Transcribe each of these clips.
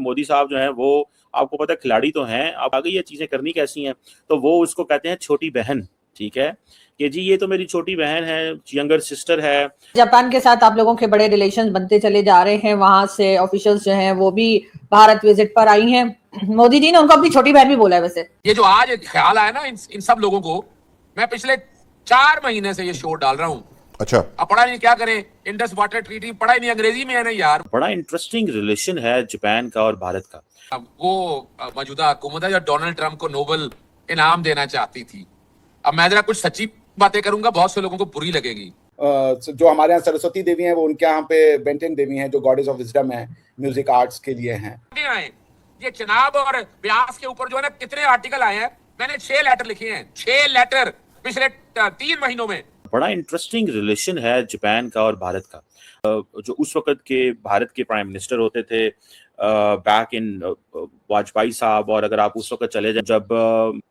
मोदी साहब जो हैं वो आपको पता है खिलाड़ी तो हैं, अब आगे ये चीज़ें करनी कैसी हैं, तो वो उसको कहते हैं छोटी बहन, ठीक है? कि जी ये तो मेरी छोटी बहन है, यंगर सिस्टर है। जापान के साथ आप लोगों के बड़े रिलेशंस बनते चले जा रहे हैं, वहां से ऑफिशियल्स जो हैं वो भी भारत विजिट पर आई हैं। मोदी जी ने उनको अपनी छोटी बहन भी बोला है। वैसे ये जो आज ख्याल आया ना इन सब लोगों को, मैं पिछले 4 महीने से ये शोर डाल रहा हूँ। अच्छा, अब पढ़ा नहीं, क्या करें, इंडस वाटर ट्रीटी पढ़ा ही नहीं, अंग्रेजी में है ना यार। बड़ा इंटरेस्टिंग रिलेशन है जापान का और भारत का। अब वो मौजूदा हुकूमत है जो डोनाल्ड ट्रंप को नोबेल इनाम देना चाहती थी। अब मैं जरा कुछ सच्ची बातें करूंगा, बहुत से लोगों को बुरी लगेगी। जो हमारे यहाँ सरस्वती देवी हैं, वो उनके यहाँ पे बेंटेन देवी हैं, जो गॉडेस ऑफ विजडम है, म्यूजिक आर्ट्स के लिए हैं। ये चनाब और ब्यास के ऊपर जो है ना कितने आर्टिकल आए हैं, मैंने 6 लेटर लिखे हैं, 6 लेटर पिछले 3 महीनों में। बड़ा इंटरेस्टिंग रिलेशन है जापान का और भारत का। जो उस वक्त के भारत के प्राइम मिनिस्टर होते थे बैक इन वाजपेयी साहब, और अगर आप उस वक्त चले जाए जब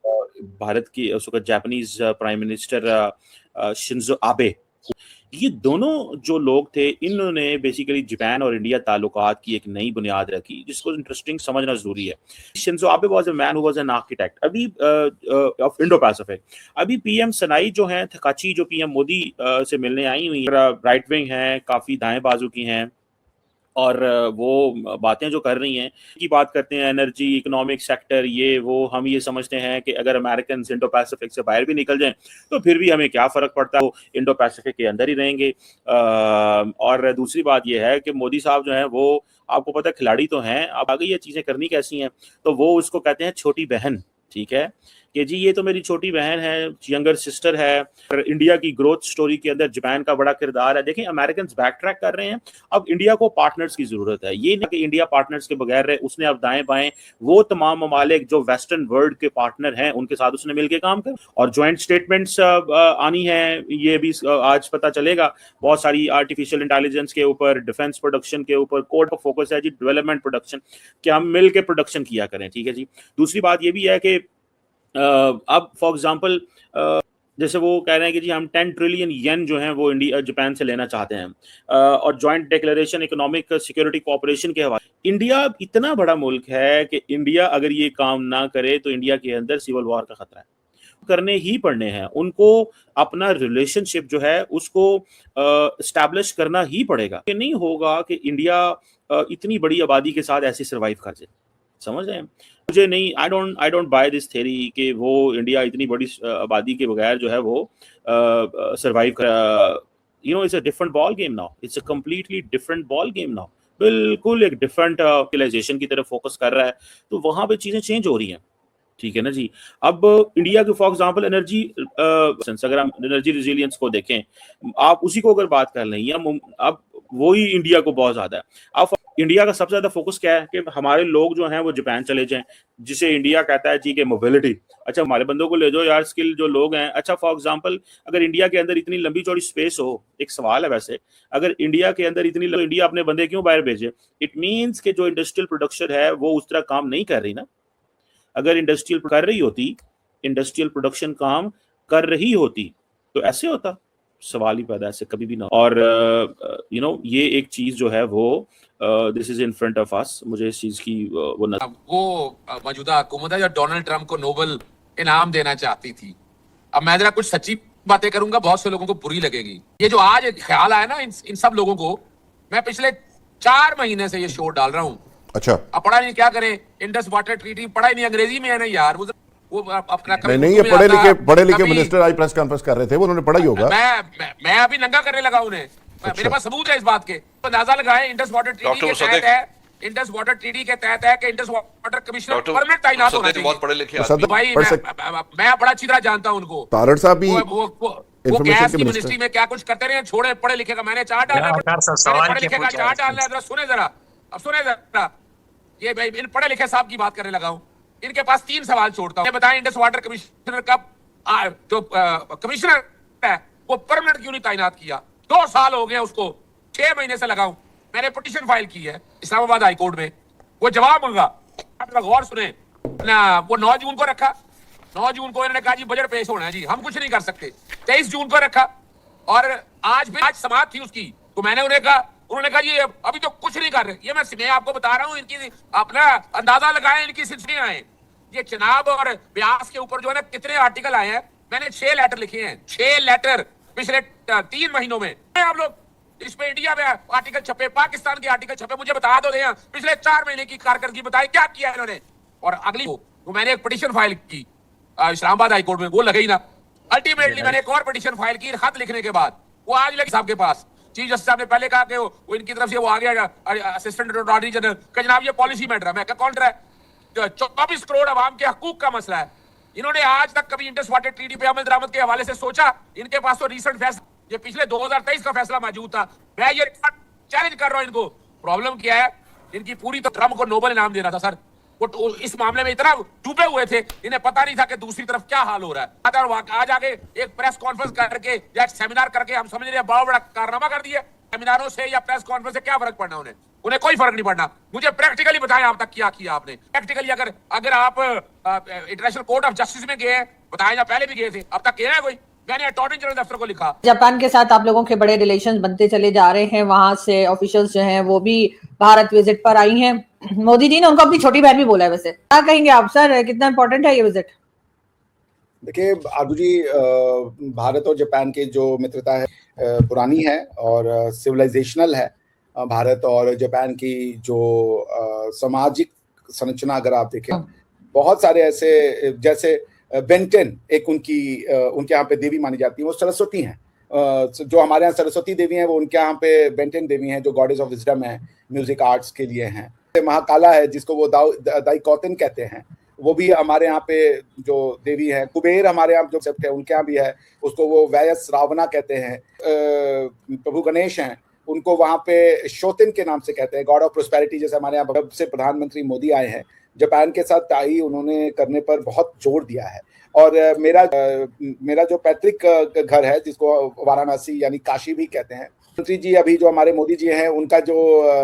भारत की उस वक्त Japanese prime minister Shinzo Abe, ये दोनों जो लोग थे इन्होंने बेसिकली जापान और इंडिया ताल्लुकात की एक नई बुनियाद रखी, जिसको इंटरेस्टिंग समझना जरूरी है। Shinzo Abe was a man who was an architect अभी ऑफ इंडो पैसिफिक। अभी पीएम सनाई जो हैं थकाची, जो पीएम मोदी से मिलने आई हुई, राइट विंग हैं, काफी दाएं बाजू की हैं, और वो बातें जो कर रही हैं की बात करते हैं एनर्जी, इकोनॉमिक सेक्टर, ये वो। हम ये समझते हैं कि अगर अमेरिकन इंडो पैसिफिक से बाहर भी निकल जाएं तो फिर भी हमें क्या फ़र्क पड़ता है, वो इंडो पैसिफिक के अंदर ही रहेंगे। और दूसरी बात ये है कि मोदी साहब जो हैं वो आपको पता है खिलाड़ी तो हैं, अब आगे ये चीज़ें करनी कैसी हैं, तो वो उसको कहते हैं छोटी बहन, ठीक है? कि जी ये तो मेरी छोटी बहन है, यंगर सिस्टर है। और इंडिया की ग्रोथ स्टोरी के अंदर जापान का बड़ा किरदार है। देखें अमेरिकन बैक ट्रैक कर रहे हैं, अब इंडिया को पार्टनर्स की जरूरत है। ये नहीं कि इंडिया पार्टनर्स के बगैर रहे, उसने अब दाएं बाएं वो तमाम ममालिक जो वेस्टर्न वर्ल्ड के पार्टनर हैं उनके साथ उसने मिलकर काम कर, और ज्वाइंट स्टेटमेंट्स आनी है। ये भी आज पता चलेगा, बहुत सारी आर्टिफिशियल इंटेलिजेंस के ऊपर, डिफेंस प्रोडक्शन के ऊपर कोर पर फोकस है जी, डेवलपमेंट प्रोडक्शन, कि हम मिल के प्रोडक्शन किया करें, ठीक है जी। दूसरी बात ये भी है कि अब फॉर एग्जांपल जैसे वो कह रहे हैं कि जी हम 10 ट्रिलियन येन जो हैं वो इंडिया जापान से लेना चाहते हैं, और joint declaration economic security cooperation के हवाले। इंडिया इतना बड़ा मुल्क है कि इंडिया अगर ये काम ना करे तो इंडिया के अंदर सिविल वॉर का खतरा है। करने ही पड़ने हैं उनको, अपना रिलेशनशिप जो है उसको एस्टैब्लिश करना ही पड़ेगा। कि नहीं होगा कि इंडिया इतनी बड़ी आबादी के साथ ऐसे सर्वाइव कर जाए, समझ रहे हैं? मुझे नहीं, I don't by this theory कि वो इंडिया इतनी बड़ी आबादी के बगैर जो है वो सरवाइव कर। You know, it's a different ball game now, it's a completely different ball game now. बिल्कुल एक डिफरेंट सिविलाइजेशन की तरफ फोकस कर रहा है, तो वहां पे चीजें चेंज हो रही हैं, ठीक है ना जी। अब इंडिया के फॉर एग्जांपल एनर्जी, अगर हम एनर्जी रिजिलियंस को देखें, आप उसी को अगर बात कर लें, या अब वही इंडिया को बहुत ज्यादा है। अब इंडिया का सबसे ज्यादा फोकस क्या है कि हमारे लोग जो हैं वो जापान चले जाएं, जिसे इंडिया कहता है जी के मोबिलिटी। अच्छा हमारे बंदों को ले जाओ यार, स्किल जो लोग हैं। अच्छा फॉर एग्जांपल अगर इंडिया के अंदर इतनी लंबी चौड़ी स्पेस हो, एक सवाल है वैसे, अगर इंडिया के अंदर इतनी, इंडिया अपने बंदे क्यों बाहर भेजे? इट मीन्स कि जो इंडस्ट्रियल प्रोडक्शन है वो उस तरह काम नहीं कर रही ना। अगर इंडस्ट्रियल कर रही होती, इंडस्ट्रियल प्रोडक्शन काम कर रही होती तो ऐसे होता, सवाल ही पैदा ऐसे कभी भी ना। और यू नो ये एक चीज जो है वो this is in front of us, मुझे इस चीज की वो मौजूदा हुकूमत है जो डोनाल्ड ट्रंप को नोबेल इनाम देना चाहती थी। अब मैं जरा कुछ सच्ची बातें करूंगा, बहुत से लोगों को बुरी लगेगी। ये जो आज ख्याल आया ना इन सब लोगों को, मैं पिछले 4 महीने से ये शोर डाल रहा हूँ। अच्छा, अब पढ़ा नहीं, क्या करें, इंडस वाटर ट्रीटी पढ़ा ही नहीं, अंग्रेजी में है ना यार। वो अपना नहीं, ये पढ़े लिखे मिनिस्टर आज प्रेस कॉन्फ्रेंस कर रहे थे, उन्होंने पढ़ा ही होगा। मैं अभी नंगा करने लगा उन्हें। अच्छा। मेरे पास सबूत है इस बात के, अंदाजा लगाएं। इंडस वाटर ट्रीटी के तहत है, इंडस वाटर ट्रीटी के तहत है कि इंडस वाटर कमिश्नर परमानेंट तैनात होना चाहिए। बहुत पढ़े लिखे आदमी भाई, मैं बड़ा अच्छी तरह जानता हूँ उनको। तारड़ साहब भी वो गैस की मिनिस्ट्री में क्या कुछ करते रहे, छोड़े पढ़े लिखे का मैंने चार्ट डालना, पढ़े लिखे का चार्ट डालना है। सुने जरा, अब सुने जरा, ये भाई इन पढ़े लिखे साहब की बात करने लगा हूं। इनके पास 3 सवाल छोड़ता हूं। बताएं इंडस वाटर कमिश्नर का जो कमिश्नर है वो परमानेंट क्यों नहीं तैनात किया? 2 साल हो गए उसको, 6 महीने से लगाऊं। मैंने पिटीशन फाइल की है इस्लामाबाद हाई कोर्ट में, वो जवाब मांगा। आप गौर सुने ना, वो 9 जून को रखा। 9 जून को इन्होंने कहा जी बजट पेश होना है जी, हम कुछ नहीं कर सकते। 23 जून को रखा, और आज समाप्त थी उसकी। तो मैंने उन्हें कहा उन्होंने कहा ये अभी तो कुछ नहीं कर रहे। ये मैं आपको बता रहा हूँ, इनकी अपना अंदाजा लगाएं, इनकी सिलसिले आए। ये चुनाव और ब्यास के ऊपर जो है ना कितने आर्टिकल आए हैं, मैंने 6 लेटर लिखे हैं, 6 लेटर पिछले 3 महीनों में। आप लोग इस पे इंडिया में आर्टिकल छपे, पाकिस्तान के आर्टिकल छपे, मुझे बता दो दें पिछले 4 महीने की कारकर्दगी बताए क्या किया इन्होंने। और अगली तो मैंने एक पिटीशन फाइल की इस्लामाबाद हाईकोर्ट में, वो लगे ही ना। अल्टीमेटली मैंने एक और पिटीशन फाइल की खत लिखने के बाद, वो आज लगी साहब के पास। चीफ जस्टिस साहब ने पहले कहा कि वो इनकी तरफ से वो आ गया असिस्टेंट अटॉर्नी जनरल का, जनाब ये पॉलिसी मैटर है। मैं क्या कौन रहा है, 24 करोड़ अवाम के हकूक का मसला है। इन्होंने आज तक कभी इंटर वाटर ट्रीटी पे अमल दरामद के हवाले से सोचा? इनके पास तो रिसेंट फैसला, ये पिछले 2023 का फैसला मौजूद था। मैं ये चैलेंज कर रहा हूं इनको। प्रॉब्लम क्या है, इनकी पूरी तो ट्रम्प को नोबेल इनाम देना था सर। वो इस मामले में इतना डूबे हुए थे, इन्हें पता नहीं था कि दूसरी तरफ क्या हाल हो रहा है। आज आगे एक प्रेस कॉन्फ्रेंस करके या एक सेमिनार करके हम समझ रहे हैं बड़ा कारनामा कर दिया। सेमिनारों से या प्रेस कॉन्फ्रेंस से क्या फर्क पड़ना उन्हें कोई फर्क नहीं पड़ना। मुझे प्रैक्टिकली बताएं आप तक क्या किया आपने प्रैक्टिकली। अगर आप इंटरनेशनल कोर्ट ऑफ जस्टिस में गए, बताएं, या पहले भी गए थे, अब तक गया है कोई? मैंने अटॉर्नी जनरल दफ्तर को लिखा। जापान के साथ आप लोगों के बड़े रिलेशंस बनते चले जा रहे हैं, वहां से ऑफिशियल्स जो हैं वो भी भारत विजिट पर आई हैं। मोदी जी ने उनको अपनी छोटी बहन भी बोला है। वैसे क्या कहेंगे आप सर, कितना इंपॉर्टेंट है ये विजिट? देखिए आदू जी, भारत और जापान की जो मित्रता है पुरानी है और सिविलाइजेशनल है। भारत और जापान की जो सामाजिक संरचना अगर आप देखें, बहुत सारे ऐसे, जैसे बेंटेन एक उनके यहाँ पे देवी मानी जाती है, वो सरस्वती हैं। जो हमारे यहाँ सरस्वती देवी हैं, वो उनके यहाँ पे बेंटेन देवी हैं, जो गॉडेस ऑफ विजडम है, म्यूजिक आर्ट्स के लिए हैं। महाकाला है, जिसको वो दाइकोतिन कहते हैं, वो भी हमारे यहाँ पे जो देवी है। कुबेर हमारे यहाँ जो सेप्ट है, उनके यहाँ भी है, उसको वो वैयस रावणा कहते हैं। प्रभु गणेश हैं, उनको वहाँ पे शोतिन के नाम से कहते हैं, गॉड ऑफ प्रोस्पेरिटी। जैसे हमारे यहाँ जब से प्रधानमंत्री मोदी आए हैं, जापान के साथ टाई उन्होंने करने पर बहुत जोर दिया है। और मेरा जो पैतृक घर है, जिसको वाराणसी यानी काशी भी कहते हैं, मंत्री जी अभी जो हमारे मोदी जी हैं, उनका जो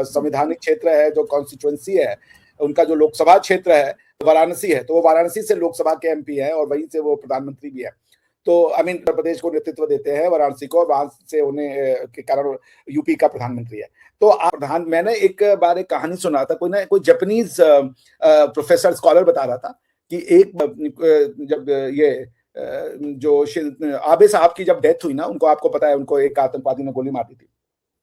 संवैधानिक क्षेत्र है, जो कॉन्स्टिट्यूएंसी है, उनका जो लोकसभा क्षेत्र है वाराणसी है। तो वो वाराणसी से लोकसभा के एमपी है और वहीं से वो प्रधानमंत्री भी है। तो उत्तर प्रदेश को नेतृत्व देते हैं, वाराणसी को, वहां से उन्हें के कारण यूपी का प्रधानमंत्री है। तो मैंने एक बार एक कहानी सुना था, कोई जापानीज प्रोफेसर स्कॉलर बता रहा था कि एक जब ये जो आबे साहब की जब डेथ हुई ना, उनको, आपको पता है, उनको एक आतंकवादी ने गोली मार दी थी,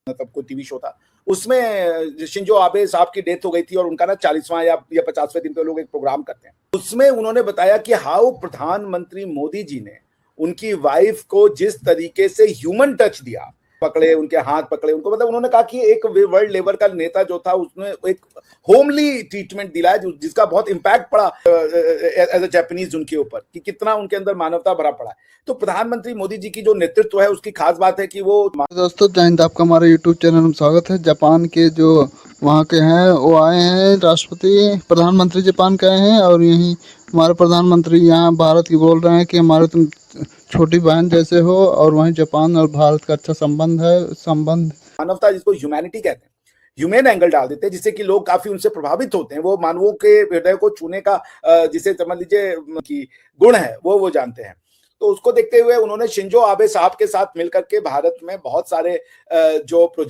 मतलब कोई टीवी शो था उसमें। शिंजो आबे साहब की डेथ हो गई थी और उनका ना 40वां या 50वें दिन पे लोग एक प्रोग्राम करते हैं। उसमें उन्होंने बताया कि हाउ प्रधानमंत्री मोदी जी ने उनकी वाइफ को जिस तरीके से ह्यूमन टच दिया, पकड़े, उनके हाथ पकड़े उनको, मतलब उन्होंने कहा कि एक वर्ल्ड लेवल का नेता जो था, उसने एक होमली ट्रीटमेंट दिलाया, जिसका बहुत इम्पैक्ट पड़ा एज अ जापानीज उनके ऊपर, कि कितना उनके अंदर मानवता भरा पड़ा है। तो प्रधानमंत्री मोदी जी की जो नेतृत्व है, उसकी खास बात है कि वो। दोस्तों जय हिंद, आपका हमारे यूट्यूब चैनल में स्वागत है। जापान के जो वहाँ के हैं वो आए हैं, राष्ट्रपति प्रधानमंत्री जापान के आए हैं, और यहीं हमारे प्रधानमंत्री यहाँ भारत की बोल रहे हैं कि हमारे तुम छोटी बहन जैसे हो, और वहीं जापान और भारत का अच्छा संबंध है। मानवता, जिसको ह्यूमैनिटी कहते हैं, ह्यूमन एंगल डाल देते हैं, जिससे कि लोग काफी उनसे प्रभावित होते हैं। वो मानवों के हृदय को छूने का जिसे समझ लीजिए कि गुण है, वो जानते हैं। तो उसको देखते हुए उन्होंने शिंजो आबे साहब के साथ मिलकर के भारत में बहुत सारे जो प्रोजेक्ट